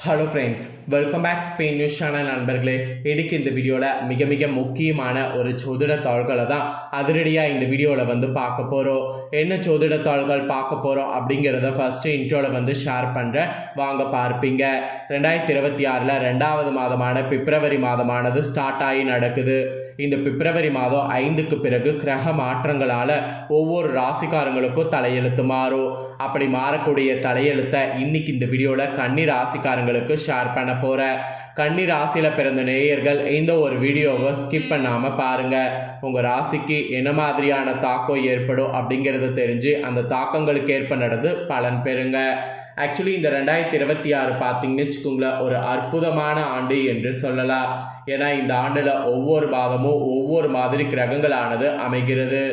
Hello friends, welcome back Spain news channel நண்பர்களே. இன்னைக்கு இந்த வீடியோவில் மிக முக்கியமான ஒரு சோதிட தாள்களை தான் அதிரடியாக இந்த வீடியோவில் பார்க்க போகிறோம். என்ன சோதிட தாள்கள் பார்க்க போகிறோம் அப்படிங்கிறத ஃபஸ்ட்டு இன்ட்ரோவில் ஷேர் பண்ணுறேன், வாங்க பார்ப்பீங்க. 2026 2வது மாதமான பிப்ரவரி மாதமானது ஸ்டார்ட் ஆகி நடக்குது. இந்த பிப்ரவரி மாதம் 5க்கு பிறகு கிரக மாற்றங்களால் ஒவ்வொரு ராசிக்காரங்களுக்கும் தலையெழுத்து மாறும். அப்படி மாறக்கூடிய தலையெழுத்தை இன்னைக்கு இந்த வீடியோவில் கன்னி ராசிக்காரங்களுக்கு ஷேர் பண்ண போகிறேன். கன்னி ராசியில் பிறந்த நேயர்கள் இந்த ஒரு வீடியோவை ஸ்கிப் பண்ணாமல் பாருங்கள். உங்கள் ராசிக்கு என்ன மாதிரியான தாக்கம் ஏற்படும் அப்படிங்கிறத தெரிஞ்சு அந்த தாக்கங்களுக்கு ஏற்ப நடந்து பலன் பெறுங்க. ஆக்சுவலி இந்த 2026 பார்த்தீங்கன்னு வச்சுக்கோங்களேன், ஒரு அற்புதமான ஆண்டு என்று சொல்லலாம். ஏன்னா இந்த ஆண்டில் ஒவ்வொரு மாதமும் ஒவ்வொரு மாதிரி கிரகங்களானது அமைகிறது.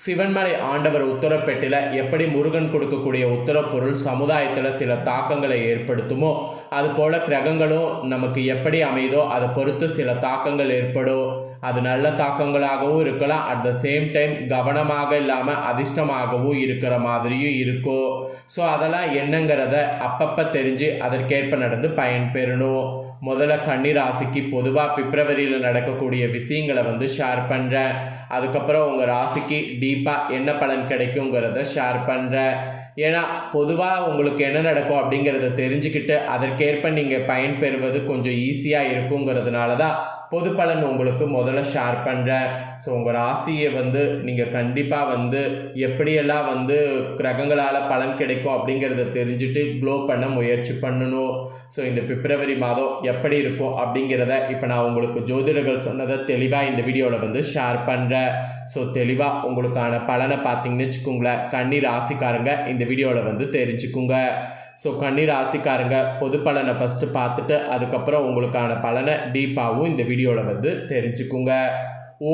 சிவன்மலை ஆண்டவர் உத்தரப்பெட்டில் எப்படி முருகன் கொடுக்கக்கூடிய உத்தரப்பொருள் சமுதாயத்தில் சில தாக்கங்களை ஏற்படுத்துமோ, அதுபோல் கிரகங்களும் நமக்கு எப்படி அமைதோ அதை பொறுத்து சில தாக்கங்கள் ஏற்படும். அது நல்ல தாக்கங்களாகவும் இருக்கலாம், அட் த சேம் டைம் கவனமாக இல்லாமல் அதிர்ஷ்டமாகவும் இருக்கிற மாதிரியும் இருக்கும். ஸோ அதெல்லாம் என்னங்கிறத அப்பப்போ தெரிஞ்சு அதற்கேற்ப நடந்து பயன் பெறணும். முதல்ல கன்னி ராசிக்கு பொதுவாக பிப்ரவரியில் நடக்கக்கூடிய விஷயங்களை ஷேர் பண்ணுறேன். அதுக்கப்புறம் உங்கள் ராசிக்கு டீப்பாக என்ன பலன் கிடைக்குங்கிறத ஷேர் பண்ணுறேன். ஏன்னா பொதுவாக உங்களுக்கு என்ன நடக்கும் அப்படிங்கிறத தெரிஞ்சுக்கிட்டு அதற்கேற்ப நீங்கள் பயன் பெறுவது கொஞ்சம் ஈஸியாக இருக்குங்கிறதுனால தான் பொது பலன் உங்களுக்கு முதல்ல ஷேர் பண்ணுறேன். ஸோ உங்கள் ராசியை நீங்கள் கண்டிப்பாக எப்படியெல்லாம் கிரகங்களால் பலன் கிடைக்கும் அப்படிங்கிறத தெரிஞ்சுட்டு க்ளோ பண்ண முயற்சி பண்ணணும். ஸோ இந்த பிப்ரவரி மாதம் எப்படி இருக்கும் அப்படிங்கிறத இப்போ நான் உங்களுக்கு ஜோதிடர்கள் சொன்னதை தெளிவாக இந்த வீடியோவில் ஷேர் பண்ணுறேன். ஸோ தெளிவாக உங்களுக்கான பலனை பார்த்தீங்கன்னு வச்சுக்கோங்களேன், கன்னி ராசிக்காரங்க இந்த வீடியோவில் தெரிஞ்சுக்குங்க. ஸோ கன்னி ராசிக்காரங்க பொது பலனை ஃபஸ்ட்டு பார்த்துட்டு அதுக்கப்புறம் உங்களுக்கான பலனை டீப்பாகவும் இந்த வீடியோவில் தெரிஞ்சுக்குங்க.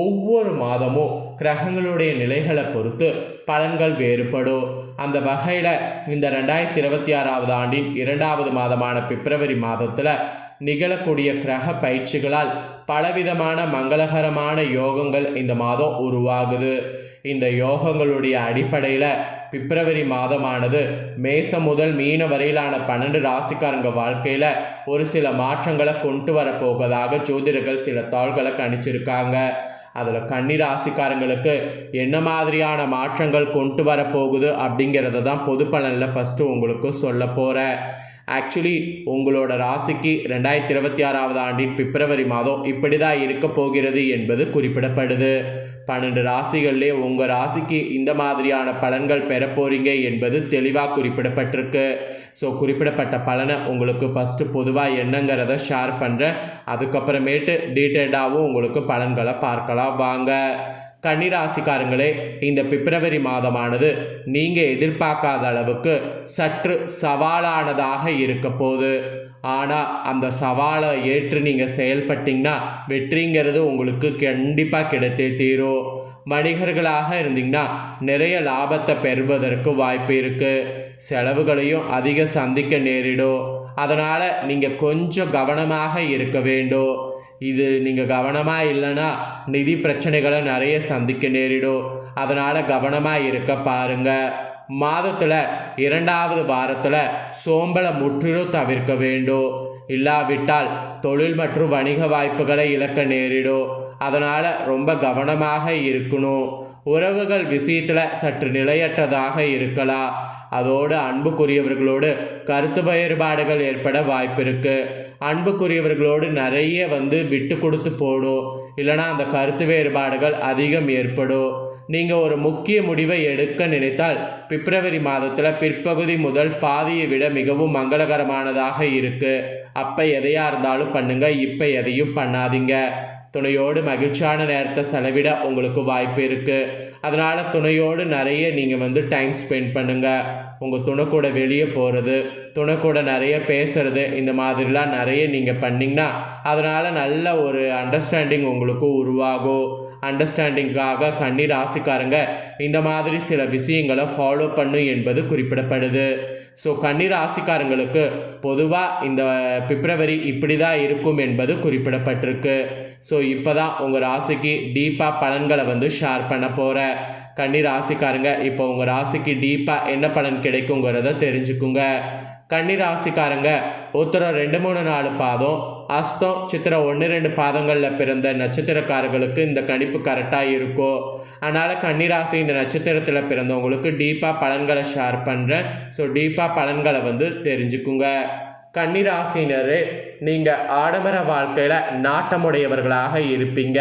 ஒவ்வொரு மாதமும் கிரகங்களுடைய நிலைகளை பொறுத்து பலன்கள் வேறுபடும். அந்த வகையில் இந்த 2026 ஆண்டின் 2வது மாதமான பிப்ரவரி மாதத்தில் நிகழக்கூடிய கிரக பயிற்சிகளால் பலவிதமான மங்களகரமான யோகங்கள் இந்த மாதம் உருவாகுது. இந்த யோகங்களுடைய அடிப்படையில் பிப்ரவரி மாதமானது மேசம் முதல் மீன வரையிலான 12 ராசிக்காரங்க வாழ்க்கையில் ஒரு சில மாற்றங்களை கொண்டு வரப்போவதாக ஜோதிடர்கள் சில தாள்களை கணிச்சிருக்காங்க. அதில் கன்னி ராசிக்காரங்களுக்கு என்ன மாதிரியான மாற்றங்கள் கொண்டு வரப்போகுது அப்படிங்கிறத தான் பொது பலனில் ஃபஸ்ட்டு உங்களுக்கு சொல்ல போகிறேன். ஆக்சுவலி உங்களோட ராசிக்கு 2026 ஆண்டின் பிப்ரவரி மாதம் இப்படி தான் இருக்க போகிறது என்பது குறிப்பிடப்படுது. 12 ராசிகள்லேயே உங்கள் ராசிக்கு இந்த மாதிரியான பலன்கள் பெற போகிறீங்க என்பது தெளிவாக குறிப்பிடப்பட்டிருக்கு. ஸோ குறிப்பிடப்பட்ட பலனை உங்களுக்கு ஃபஸ்ட்டு பொதுவாக என்னங்கிறத ஷேர் பண்ணுறேன். அதுக்கப்புறமேட்டு டீட்டெயில்டாகவும் உங்களுக்கு பலன்களை பார்க்கலாம் வாங்க. கன்னிராசிக்காரங்களே, இந்த பிப்ரவரி மாதமானது நீங்கள் எதிர்பார்க்காத அளவுக்கு சற்று சவாலானதாக இருக்க போகுது. ஆனால் அந்த சவாலை ஏற்று நீங்கள் செயல்பட்டிங்கன்னா வெற்றிங்கிறது உங்களுக்கு கண்டிப்பாக கிடைத்தே தீரும். வணிகர்களாக இருந்தீங்கன்னா நிறைய லாபத்தை பெறுவதற்கு வாய்ப்பு இருக்குது. செலவுகளையும் அதிக சந்திக்க நேரிடும். அதனால் நீங்கள் கொஞ்சம் கவனமாக இருக்க வேண்டும். இது நீங்கள் கவனமாக இல்லைன்னா நிதி பிரச்சனைகளை நிறைய சந்திக்க நேரிடும். அதனால் கவனமாக இருக்க பாருங்கள். மாதத்தில் 2வது வாரத்தில் சோம்பலை முற்றிலும் தவிர்க்க வேண்டும். இல்லாவிட்டால் தொழில் மற்றும் வணிக வாய்ப்புகளை இழக்க நேரிடும். அதனால் ரொம்ப கவனமாக இருக்கணும். உறவுகள் விஷயத்தில் சற்று நிலையற்றதாக இருக்கலாம். அதோடு அன்புக்குரியவர்களோடு கருத்து வேறுபாடுகள் ஏற்பட வாய்ப்பு இருக்குது. அன்புக்குரியவர்களோடு நிறைய விட்டு கொடுத்து போடும், இல்லைனா அந்த கருத்து வேறுபாடுகள் அதிகம் ஏற்படும். நீங்கள் ஒரு முக்கிய முடிவை எடுக்க நினைத்தால் பிப்ரவரி மாதத்தில் பிற்பகுதி முதல் பாதியை விட மிகவும் மங்களகரமானதாக இருக்குது. அப்போ எதையாக இருந்தாலும் பண்ணுங்கள், இப்போ எதையும் பண்ணாதீங்க. துணையோடு மகிழ்ச்சியான நேரத்தை செலவிட உங்களுக்கு வாய்ப்பு இருக்குது. அதனால் துணையோடு நிறைய நீங்கள் டைம் ஸ்பெண்ட் பண்ணுங்கள். உங்கள் துணை கூட வெளியே போகிறது, துணை கூட நிறைய பேசுகிறது, இந்த மாதிரிலாம் நிறைய நீங்கள் பண்ணிங்கன்னா அதனால் நல்ல ஒரு அண்டர்ஸ்டாண்டிங் உங்களுக்கு உருவாகும். அண்டர்ஸ்டாண்டிங்காக கன்னி ராசிக்காரங்க இந்த மாதிரி சில விஷயங்களை ஃபாலோ பண்ணும் என்பது குறிப்பிடப்படுது. ஸோ கன்னி ராசிக்காரங்களுக்கு பொதுவாக இந்த பிப்ரவரி இப்படி தான் இருக்கும் என்பது குறிப்பிடப்பட்டிருக்கு. ஸோ இப்போ தான் உங்கள் ராசிக்கு டீப்பாக பலன்களை ஷேர் பண்ண போகிறேன். கன்னி ராசிக்காரங்க இப்போ உங்கள் ராசிக்கு டீப்பாக என்ன பலன் கிடைக்குங்கிறத தெரிஞ்சுக்குங்க. கன்னி ராசிக்காரங்க உத்திரம் 2, 3, 4 பாதம், அஸ்தம், சித்திரை 1, 2 பாதங்களில் பிறந்த நட்சத்திரக்காரர்களுக்கு இந்த கணிப்பு கரெக்டாக இருக்கும். அதனால் கன்னிராசி இந்த நட்சத்திரத்தில் பிறந்தவங்களுக்கு டீப்பாக பலன்களை ஷேர் பண்ணுறேன். ஸோ டீப்பாக பலன்களை தெரிஞ்சுக்குங்க. கன்னிராசினர் நீங்கள் ஆடம்பர வாழ்க்கையில் நாட்டமுடையவர்களாக இருப்பீங்க.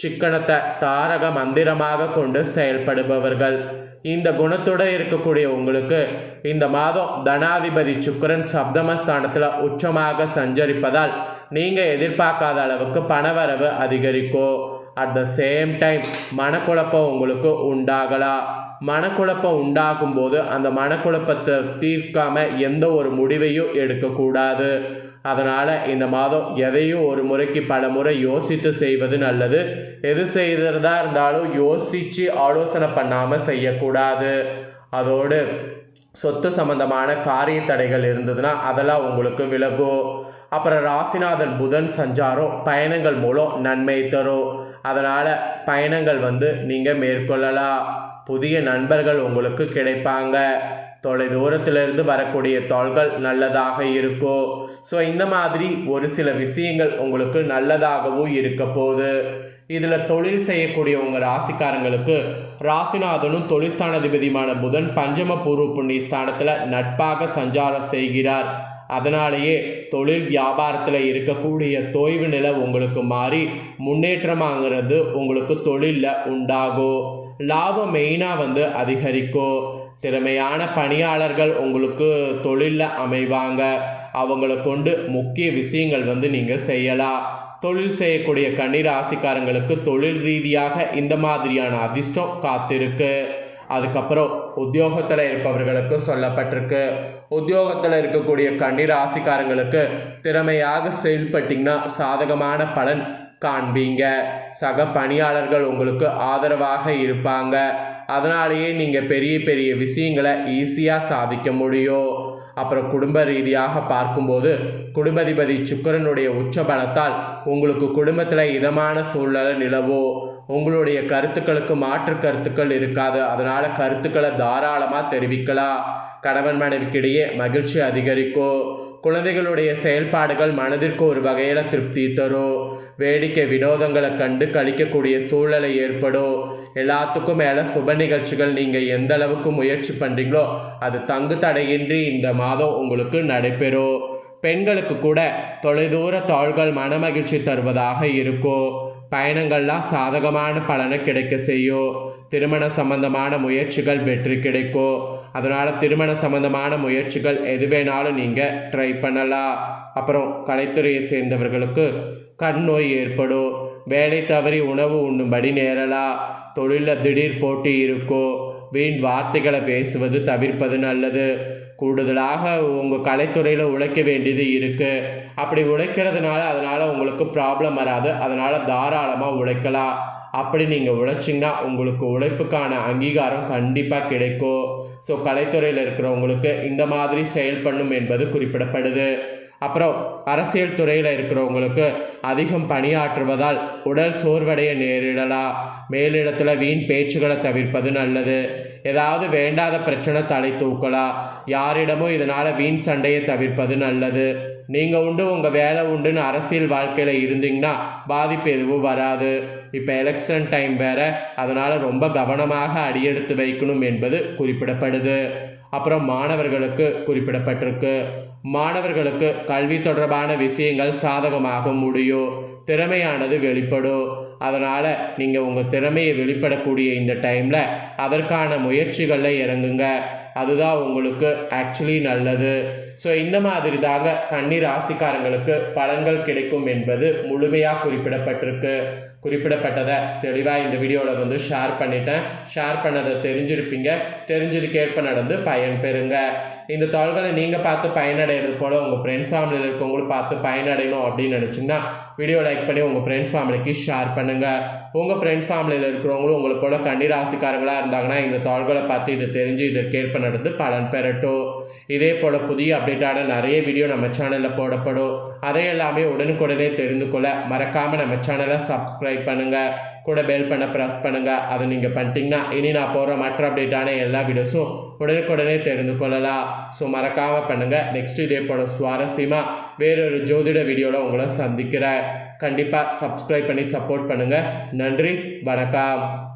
சிக்கனத்தை தாரக மந்திரமாக கொண்டு செயல்படுபவர்கள். இந்த குணத்தோடு இருக்கக்கூடிய உங்களுக்கு இந்த மாதம் தனாதிபதி சுக்கிரன் சப்தமஸ்தானத்தில் உச்சமாக சஞ்சரிப்பதால் நீங்கள் எதிர்பார்க்காத அளவுக்கு பணவரவு அதிகரிக்கும். அட் த சேம் டைம் மனக்குழப்பம் உங்களுக்கு உண்டாகலாம். மனக்குழப்பம் உண்டாகும் போது அந்த மனக்குழப்பத்தை தீர்க்காமல் எந்த ஒரு முடிவையும் எடுக்கக்கூடாது. அதனால் இந்த மாதம் எதையும் ஒரு முறைக்கு பல முறை யோசித்து செய்வது நல்லது. எது செய்கிறதா இருந்தாலும் யோசித்து ஆலோசனை பண்ணாமல் செய்யக்கூடாது. அதோடு சொத்து சம்பந்தமான காரிய தடைகள் இருந்ததுன்னா அதெல்லாம் உங்களுக்கு விலகும். அப்புறம் ராசிநாதன் புதன் சஞ்சாரம் பயணங்கள் மூலம் நன்மை தரும். அதனால் பயணங்கள் நீங்கள் மேற்கொள்ளலாம். புதிய நண்பர்கள் உங்களுக்கு கிடைப்பாங்க. தொலை தூரத்திலிருந்து வரக்கூடிய தாள்கள் நல்லதாக இருக்கும். ஸோ இந்த மாதிரி ஒரு சில விஷயங்கள் உங்களுக்கு நல்லதாகவும் இருக்க போகுது. இதில் தொழில் செய்யக்கூடிய உங்கள் ராசிக்காரங்களுக்கு ராசிநாதனும் தொழில்ஸ்தானாதிபதியுமான புதன் பஞ்சம பூர்வ புண்ணிய ஸ்தானத்தில் நட்பாக சஞ்சாரம் செய்கிறார். அதனாலேயே தொழில் வியாபாரத்தில் இருக்கக்கூடிய தொய்வு நிலை உங்களுக்கு மாறி முன்னேற்றமாகிறது உங்களுக்கு தொழிலில் உண்டாகும். லாபம் மெயினாக அதிகரிக்கும். திறமையான பணியாளர்கள் உங்களுக்கு தொழிலில் அமைவாங்க. அவங்கள கொண்டு முக்கிய விஷயங்கள் நீங்கள் செய்யலாம். தொழில் செய்யக்கூடிய கன்னி ராசிக்காரங்களுக்கு தொழில் ரீதியாக இந்த மாதிரியான அதிர்ஷ்டம் காத்திருக்கு. அதுக்கப்புறம் உத்தியோகத்தில் இருப்பவர்களுக்கு சொல்லப்பட்டிருக்கு. உத்தியோகத்தில் இருக்கக்கூடிய கன்னி ராசிக்காரங்களுக்கு திறமையாக செயல்பட்டிங்கன்னா சாதகமான பலன் காண்பீங்க. சக பணியாளர்கள் உங்களுக்கு ஆதரவாக இருப்பாங்க. அதனாலேயே நீங்கள் பெரிய பெரிய விஷயங்களை ஈஸியாக சாதிக்க முடியும். அப்புறம் குடும்ப ரீதியாக பார்க்கும்போது குடும்பாதிபதி சுக்கிரனுடைய உச்ச பலத்தால் உங்களுக்கு குடும்பத்தில் இதமான சூழ்நிலை நிலவும். உங்களுடைய கருத்துக்களுக்கு மாற்று கருத்துக்கள் இருக்காது. அதனால் கருத்துக்களை தாராளமாக தெரிவிக்கலாம். கணவன் மனைவிக்கிடையே மகிழ்ச்சி அதிகரிக்கும். குழந்தைகளுடைய செயல்பாடுகள் மனதிற்கு ஒரு வகையில் திருப்தி தரும். வேடிக்கை வினோதங்களை கண்டு கழிக்கக்கூடிய சூழ்நிலை ஏற்படும். எல்லாத்துக்கும் மேலே சுப நிகழ்ச்சிகள் நீங்கள் எந்த அளவுக்கு முயற்சி பண்ணுறீங்களோ அது தங்கு தடையின்றி இந்த மாதம் உங்களுக்கு நடைபெறும். பெண்களுக்கு கூட தொலைதூர தாள்கள் மனமகிழ்ச்சி தருவதாக இருக்கும். பயணங்கள்லாம் சாதகமான பலனை கிடைக்க செய்யும். திருமண சம்பந்தமான முயற்சிகள் வெற்றி கிடைக்கும். அதனால் திருமண சம்பந்தமான முயற்சிகள் எது வேணாலும் நீங்கள் ட்ரை பண்ணலாம். அப்புறம் கலைத்துறையை சேர்ந்தவர்களுக்கு கண் நோய் ஏற்படும். வேலை தவறி உணவு உண்ணும்படி நேரலாம். தொழிலில் திடீர் போட்டி இருக்கும். வீண் வார்த்தைகளை பேசுவது தவிர்ப்பது நல்லது. கூடுதலாக உங்கள் கலைத்துறையில் உழைக்க வேண்டியது இருக்குது. அப்படி உழைக்கிறதுனால அதனால் உங்களுக்கு ப்ராப்ளம் வராது. அதனால் தாராளமாக உழைக்கலாம். அப்படி நீங்கள் உழைச்சிங்கன்னா உங்களுக்கு உழைப்புக்கான அங்கீகாரம் கண்டிப்பாக கிடைக்கும். ஸோ கலைத்துறையில் இருக்கிறவங்களுக்கு இந்த மாதிரி செயல்படணும் என்பது குறிப்பிடப்படுது. அப்புறம் அரசியல் துறையில் இருக்கிறவங்களுக்கு அதிகம் பணியாற்றுவதால் உடல் சோர்வடைய நேரிடலாம். மேலிடத்தில் வீண் பேச்சுகளை தவிர்ப்பது நல்லது. ஏதாவது வேண்டாத பிரச்சனை தலை தூக்கலாம். யாரிடமும் இதனால் வீண் சண்டையை தவிர்ப்பது நல்லது. நீங்கள் உண்டு உங்கள் வேலை உண்டுன்னு அரசியல் வாழ்க்கையில் இருந்தீங்கன்னா பாதிப்பு எதுவும் வராது. இப்போ எலெக்ஷன் டைம் வேறு. அதனால் ரொம்ப கவனமாக அடியெடுத்து வைக்கணும் என்பது குறிப்பிடப்படுது. அப்புறம் மாணவர்களுக்கு குறிப்பிடப்பட்டிருக்கு. மாணவர்களுக்கு கல்வி தொடர்பான விஷயங்கள் சாதகமாக முடியும். திறமையானது வெளிப்படும். அதனால் நீங்கள் உங்கள் திறமையை வெளிப்படக்கூடிய இந்த டைமில் அதற்கான முயற்சிகளில் இறங்குங்க. அதுதான் உங்களுக்கு ஆக்சுவலி நல்லது. ஸோ இந்த மாதிரி தாங்க கன்னி ராசிக்காரங்களுக்கு பலன்கள் கிடைக்கும் என்பது முழுமையாக குறிப்பிடப்பட்டதை தெளிவாக இந்த வீடியோவில் ஷேர் பண்ணிட்டேன். ஷேர் பண்ணதை தெரிஞ்சிருப்பீங்க. தெரிஞ்சதுக்கேற்ப நடந்து பயன் பெறுங்க. இந்த தாள்களை நீங்கள் பார்த்து பயனடைகிறது போல் உங்கள் ஃப்ரெண்ட்ஸ் ஃபேமிலியில் இருக்கவங்களும் பார்த்து பயனடையணும் அப்படின்னு நினச்சிங்கன்னா வீடியோ லைக் பண்ணி உங்கள் ஃப்ரெண்ட்ஸ் ஃபேமிலிக்கு ஷேர் பண்ணுங்கள். உங்கள் ஃப்ரெண்ட்ஸ் ஃபேமிலியில் இருக்கிறவங்களும் உங்களை போல் கன்னி ராசிக்காரங்களாக இருந்தாங்கன்னா இந்த தாள்களை பார்த்து இதை தெரிஞ்சு இதற்கேற்ப நடந்து பலன் பெறட்டும். இதே போல் புதிய அப்டேட்டான நிறைய வீடியோ நம்ம சேனலில் போடப்படும். அதை எல்லாமே உடனுக்குடனே தெரிந்து கொள்ள மறக்காமல் நம்ம சேனலை சப்ஸ்கிரைப் பண்ணுங்கள். கூட பெல் பண்ண ப்ரெஸ் பண்ணுங்கள். அதை நீங்கள் பண்ணிட்டீங்கன்னா இனி நான் போடுற மற்ற அப்டேட்டான எல்லா வீடியோஸும் உடனுக்குடனே தெரிந்து கொள்ளலாம். ஸோ மறக்காமல் பண்ணுங்கள். நெக்ஸ்ட் இதே போல சுவாரஸ்யமாக வேறொரு ஜோதிட வீடியோவில் உங்களை சந்திக்கிறேன். கண்டிப்பாக சப்ஸ்கிரைப் பண்ணி சப்போர்ட் பண்ணுங்கள். நன்றி, வணக்கம்.